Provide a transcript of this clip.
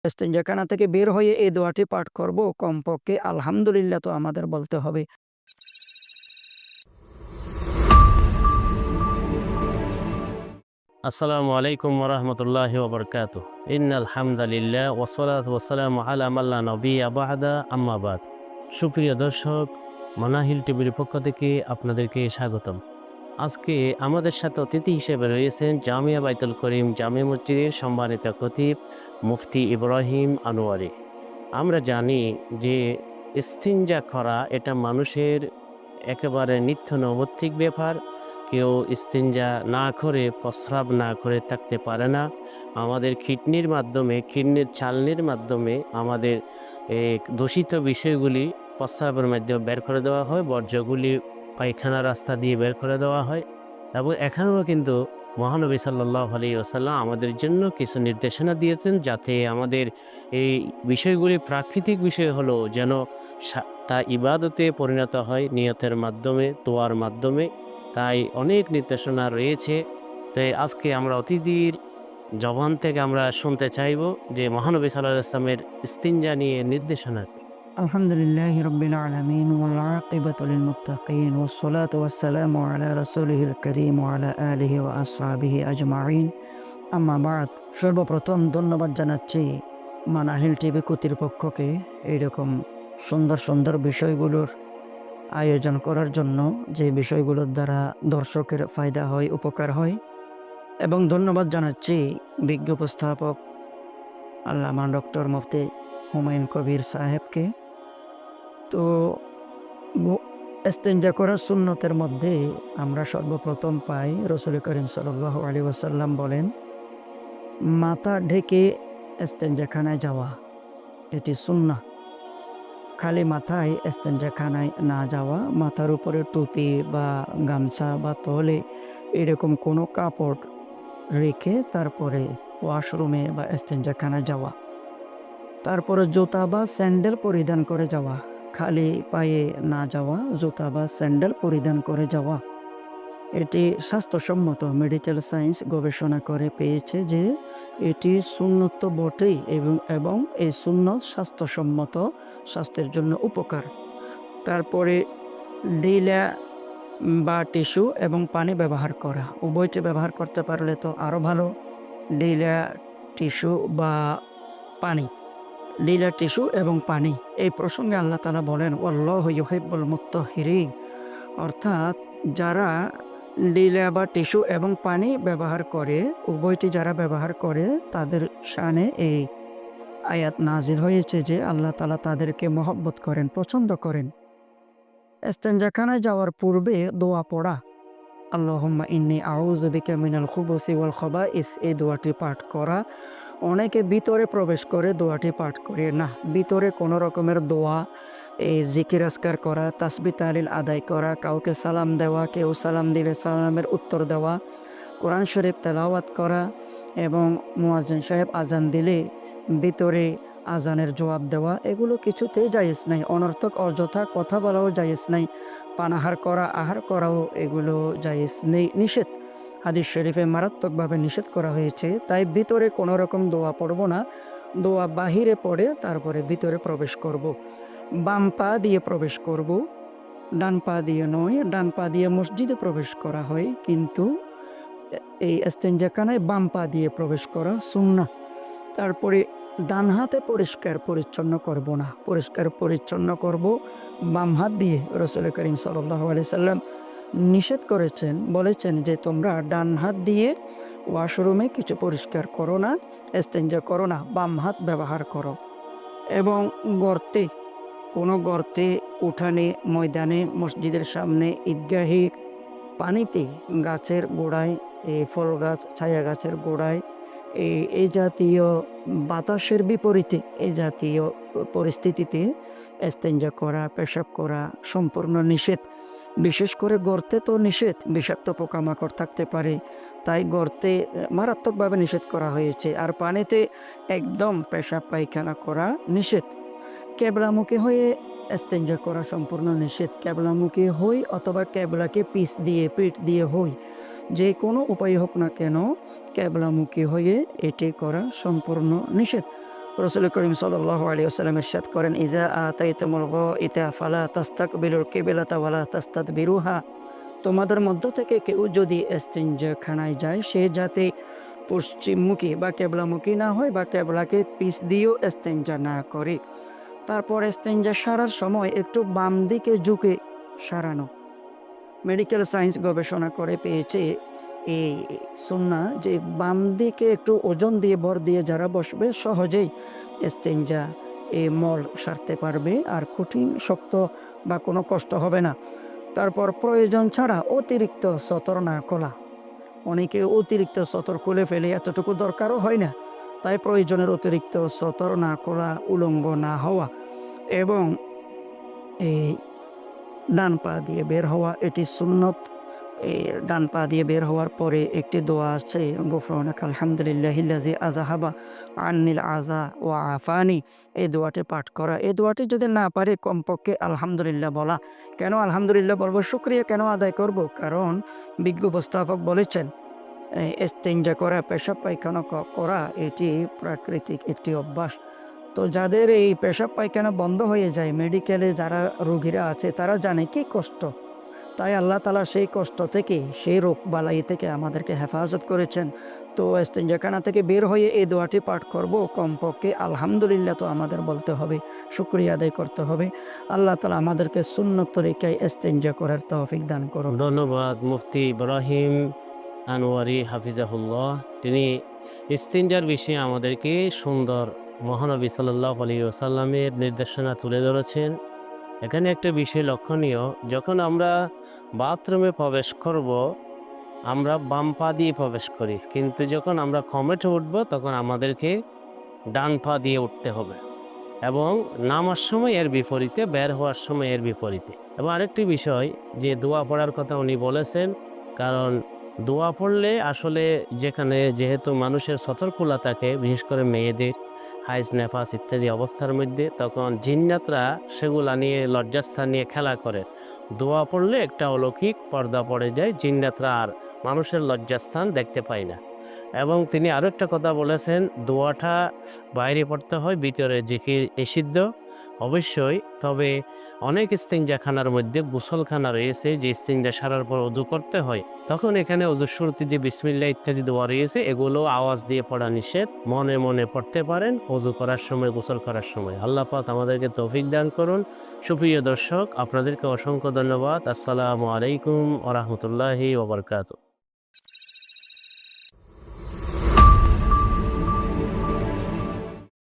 ইস্তেঞ্জাখানা থেকে বের হয়ে এই দোয়াটি পাঠ করব, কমপক্ষে আলহামদুলিল্লাহ তো আমাদের বলতে হবে। আসসালামু আলাইকুম ওরহমতুল্লাহি ওবরকাতুহ। ইন্নাল হামদুলিল্লাহ ওয়াসসালাতু ওয়াসসালামু আলা মান লা নবিয়্যা বা'দা, আম্মা বাদ। সুপ্রিয় দর্শক, মানাহিল টিভির পক্ষ থেকে আপনাদেরকে স্বাগতম। আজকে আমাদের সাথে অতিথি হিসেবে রয়েছেন জামিয়া বাইতুল করিম জামে মসজিদের সম্মানিত খতিব মুফতি ইব্রাহিম আনোয়ারি। আমরা জানি যে ইস্তিনজা করা এটা মানুষের একেবারে নিত্য নৈমিত্তিক ব্যাপার। কেউ ইস্তিনজা না করে, প্রস্রাব না করে থাকতে পারে না। আমাদের কিডনির চালনির মাধ্যমে আমাদের দূষিত বিষয়গুলি প্রস্রাবের মাধ্যমে বের করে দেওয়া হয়, বর্জ্যগুলি পায়খানা রাস্তা দিয়ে বের করে দেওয়া হয়। এবং এখানেও কিন্তু মহানবী সাল্লাল্লাহু আলাইহি ওয়াসাল্লাম আমাদের জন্য কিছু নির্দেশনা দিয়েছেন, যাতে আমাদের এই বিষয়গুলি প্রাকৃতিক বিষয় হলো যেন তা ইবাদতে পরিণত হয় নিয়তের মাধ্যমে, দোয়ার মাধ্যমে। তাই অনেক নির্দেশনা রয়েছে। তাই আজকে আমরা অতিথির জবান থেকে আমরা শুনতে চাইব যে মহানবী সাল্লাল্লাহু আলাইহি ওয়াসাল্লামের ইস্তিনজা নিয়ে নির্দেশনা কি। আলহামদুলিল্লাহি রাব্বিল আলামিন ওয়াল আকিবাতু লিল মুত্তাকিন ওয়াসসালাতু ওয়াসসালামু আলা রাসূলিহিল কারীম ওয়া আলা আলিহি ওয়া আসহাবিহি আজমাইন। আম্মা বাদ। সর্বপ্রথম ধন্যবাদ জানাচ্ছি মানাহিল টিভি কর্তৃপক্ষকে এইরকম সুন্দর সুন্দর বিষয়গুলোর আয়োজন করার জন্য, যে বিষয়গুলোর দ্বারা দর্শকের ফায়দা হয়, উপকার হয়। এবং ধন্যবাদ জানাচ্ছি বিজ্ঞ উপস্থাপক আল্লামা ডক্টর মুফতি হুমায়ুন কবির সাহেবকে। তো ইস্তেঞ্জা করার সুন্নতের মধ্যে আমরা সর্বপ্রথম পাই রাসূল করিম সাল্লাল্লাহু আলাইহি ওয়াসাল্লাম বলেন, মাথা ঢেকে ইস্তেঞ্জাখানায় যাওয়া এটি সুন্নাহ। খালি মাথায় ইস্তেঞ্জাখানায় না যাওয়া, মাথার উপরে টুপি বা গামছা বা তোলে এরকম কোনো কাপড় রেখে তারপরে ওয়াশরুমে বা ইস্তেঞ্জাখানায় যাওয়া। তারপরে জুতা বা স্যান্ডেল পরিধান করে যাওয়া, খালি পায়ে না যাওয়া, জুতা বা স্যান্ডেল পরিধান করে যাওয়া। এটি স্বাস্থ্যসম্মত। মেডিকেল সায়েন্স গবেষণা করে পেয়েছে যে এটি সুন্নত তো বটেই, এবং এই সুন্নত স্বাস্থ্যসম্মত, স্বাস্থ্যের জন্য উপকার। তারপরে ডিলা বা টিস্যু এবং পানি ব্যবহার করা, উভয়টি ব্যবহার করতে পারলে তো আরও ভালো। ডিলা টিস্যু বা পানি, ডিলা টিস্যু এবং পানি, এই প্রসঙ্গে আল্লাহ তাআলা বলেন ওয়াল্লাহু ইউহিব্বুল মুত্তাহহিরিন, অর্থাৎ যারা ডিলা বা টিস্যু এবং পানি ব্যবহার করে, উভয়টি যারা ব্যবহার করে তাদের শানে এই আয়াত নাজিল হয়েছে যে আল্লাহ তাআলা তাদেরকে মহব্বত করেন, পছন্দ করেন। ইস্তেঞ্জাখানায় যাওয়ার পূর্বে দোয়া পড়া, আল্লাহুম্মা ইন্নী আউযু বিকা মিনাল খুবুসি ওয়াল খাবাইস, এই দোয়াটি পাঠ করা। অনেকে ভিতরে প্রবেশ করে দোয়াটি পাঠ করে না। ভিতরে কোনো রকমের দোয়া, এই জিকির আজকার করা, তাসবিহ তাহলিল আদায় করা, কাউকে সালাম দেওয়া, কেউ সালাম দিলে সালামের উত্তর দেওয়া, কোরআন শরীফ তেলাওয়াত করা এবং মুয়াজ্জিন সাহেব আজান দিলে ভিতরে আজানের জবাব দেওয়া, এগুলো কিছুতেই জায়েজ নাই। অনর্থক অযথা কথা বলাও জায়েজ নাই। পানাহার করা, আহার করাও এগুলো জায়েজ নেই, নিষেধ। হাদিস শরীফে মারাত্মকভাবে নিষেধ করা হয়েছে। তাই ভিতরে কোনো রকম দোয়া পড়ব না, দোয়া বাহিরে পড়ে তারপরে ভিতরে প্রবেশ করব। বাম পা দিয়ে প্রবেশ করব, ডান পা দিয়ে নয়। ডান পা দিয়ে মসজিদে প্রবেশ করা হয়, কিন্তু এই ইস্তেঞ্জাখানায় বাম পা দিয়ে প্রবেশ করা সুন্নাহ। তারপরে ডান হাতে পরিষ্কার পরিচ্ছন্ন করব না, পরিষ্কার পরিচ্ছন্ন করব বাম হাত দিয়ে। রাসূল করিম সাল্লাল্লাহু আলাইহি সাল্লাম নিষেধ করেছেন, বলেছেন যে তোমরা ডান হাত দিয়ে ওয়াশরুমে কিছু পরিষ্কার করো না, ইস্তেঞ্জা করো না, বাম হাত ব্যবহার করো। এবং গর্তে, কোনো গর্তে, উঠানে, ময়দানে, মসজিদের সামনে, ঈদগাহে, পানিতে, গাছের গোড়ায়, এই ফল গাছ, ছায়া গাছের গোড়ায়, এই জাতীয় বাতাসের বিপরীতে, এই জাতীয় পরিস্থিতিতে ইস্তেঞ্জা করা, পেশাব করা সম্পূর্ণ নিষেধ। বিশেষ করে গর্তে তো নিষেধ, বিষাক্ত পোকামাকড় থাকতে পারে, তাই গর্তে মারাত্মকভাবে নিষেধ করা হয়েছে। আর পানিতে একদম পেশাব পায়খানা করা নিষেধ। কেবলামুখী হয়ে ইস্তেঞ্জা করা সম্পূর্ণ নিষেধ। কেবলামুখী হই অথবা কেবলাকে পিঠ দিয়ে হই, যে কোনো উপায় হোক না কেন, কেবলামুখী হয়ে এটি করা সম্পূর্ণ নিষেধ। রাসূল করিম সাল্লাল্লাহু আলাইহি ওয়াসাল্লাম ইরশাদ করেন, ইযা আতাইতুমুল গাইতা ফালা তাস্তাকবিলুল কিবলাতা ওয়ালা তাস্তাদবিরুহা। তোমাদের মধ্য থেকে কেউ যদি ইস্তিনজাখানায় যায়, সে যাতে পশ্চিমমুখী বা কেবলামুখী না হয় বা কেবলাকে পিছ দিয়েও ইস্তিনজা না করে। তারপর ইস্তিনজা সারার সময় একটু বাম দিকে ঝুঁকে সারানো। মেডিকেল সায়েন্স গবেষণা করে পেয়েছে এই সুন্নাহ যে বাম দিকে একটু ওজন দিয়ে ভর দিয়ে যারা বসবে সহজেই ইস্তিনজা এই মল সারতে পারবে, আর কঠিন শক্ত বা কোনো কষ্ট হবে না। তারপর প্রয়োজন ছাড়া অতিরিক্ত সতর না খোলা। অনেকে অতিরিক্ত সতর খুলে ফেলে, এতটুকু দরকারও হয় না। তাই প্রয়োজনের অতিরিক্ত সতর না খোলা, উলঙ্গ না হওয়া এবং এই ডান পা দিয়ে বের হওয়া, এটি সুন্নত। এই ডান পা দিয়ে বের হওয়ার পরে একটি দোয়া আছে, গুফরানাকা আলহামদুলিল্লাহিল্লাযী আযহাবা আন্নিল আযা ওয়া আফানি। এই দোয়াটি পাঠ করা। এই দোয়াটি যদি না পারে কমপক্ষে আলহামদুলিল্লাহ বলা। কেন আলহামদুলিল্লাহ বলবো? শুকরিয়া কেন আদায় করব? কারণ বিজ্ঞ উপস্থাপক বলেছেন ইস্তিনজা করা, পেশাব পায়খানা করা এটি প্রাকৃতিক একটি অভ্যাস। তো যাদের এই পেশাব পায়খানা বন্ধ হয়ে যায়, মেডিকেলে যারা রোগীরা আছে তারা জানে কি কষ্ট। তাই আল্লাহ তাআলা সেই কষ্ট থেকে, সেই রোগ বালাই থেকে আমাদেরকে হেফাজত করেছেন। তো ইস্তিনজাখানা থেকে বের হয়ে এই দোয়াটি পাঠ করব। কমপক্ষে আলহামদুলিল্লাহ তো আমাদের বলতে হবে, শুকরিয়া আদায় করতে হবে। আল্লাহ তাআলা আমাদেরকে সুন্নত তরিকায় ইস্তিনজা করার তৌফিক দান করুন। ধন্যবাদ মুফতি ইব্রাহিম আনোয়ারি হাফিজাহুল্লাহ। তিনি ইস্তিনজার বিষয়ে আমাদেরকে সুন্দর মহানবী সাল্লাল্লাহু আলাইহি ওয়াসাল্লামের নির্দেশনা তুলে ধরেছেন। এখানে একটা বিষয় লক্ষণীয়, যখন আমরা বাথরুমে প্রবেশ করব আমরা বাম পা দিয়ে প্রবেশ করি, কিন্তু যখন আমরা কমেটে উঠব তখন আমাদেরকে ডান পা দিয়ে উঠতে হবে, এবং নামার সময় এর বিপরীতে, বের হওয়ার সময় এর বিপরীতে। এবং আরেকটি বিষয় যে দোয়া পড়ার কথা উনি বলেছেন, কারণ দোয়া পড়লে আসলে যেহেতু মানুষের সতর্কতা থাকে, বিশেষ করে মেয়েদের হাইজ নেফাস ইত্যাদি অবস্থার মধ্যে, তখন জিন্নাতরা সেগুলা নিয়ে, লজ্জাস্থান নিয়ে খেলা করে। দোয়া পড়লে একটা অলৌকিক পর্দা পড়ে যায়, জিন্নাতরা আর মানুষের লজ্জাস্থান দেখতে পায় না। এবং তিনি আরও একটা কথা বলেছেন, দোয়াটা বাইরে পড়তে হয়, ভিতরে জিকির নিষিদ্ধ অবশ্যই। তবে অনেক ইস্তিনজাখানার মধ্যে গোসলখানা রয়েছে, যে ইস্তিনজা সারার পর ওযু করতে হয়, তখন এখানে ওযুর শুরুতে যে বিসমিল্লাহ ইত্যাদি দোয়া রয়েছে, এগুলো আওয়াজ দিয়ে পড়া নিষেধ। মনে মনে পড়তে পারেন ওযু করার সময়, গোসল করার সময়। আল্লাহ পাক আমাদেরকে তৌফিক দান করুন। সুপ্রিয় দর্শক, আপনাদেরকে অসংখ্য ধন্যবাদ। আসসালামু আলাইকুম ওয়া রাহমাতুল্লাহি ওয়া বারাকাতুহু।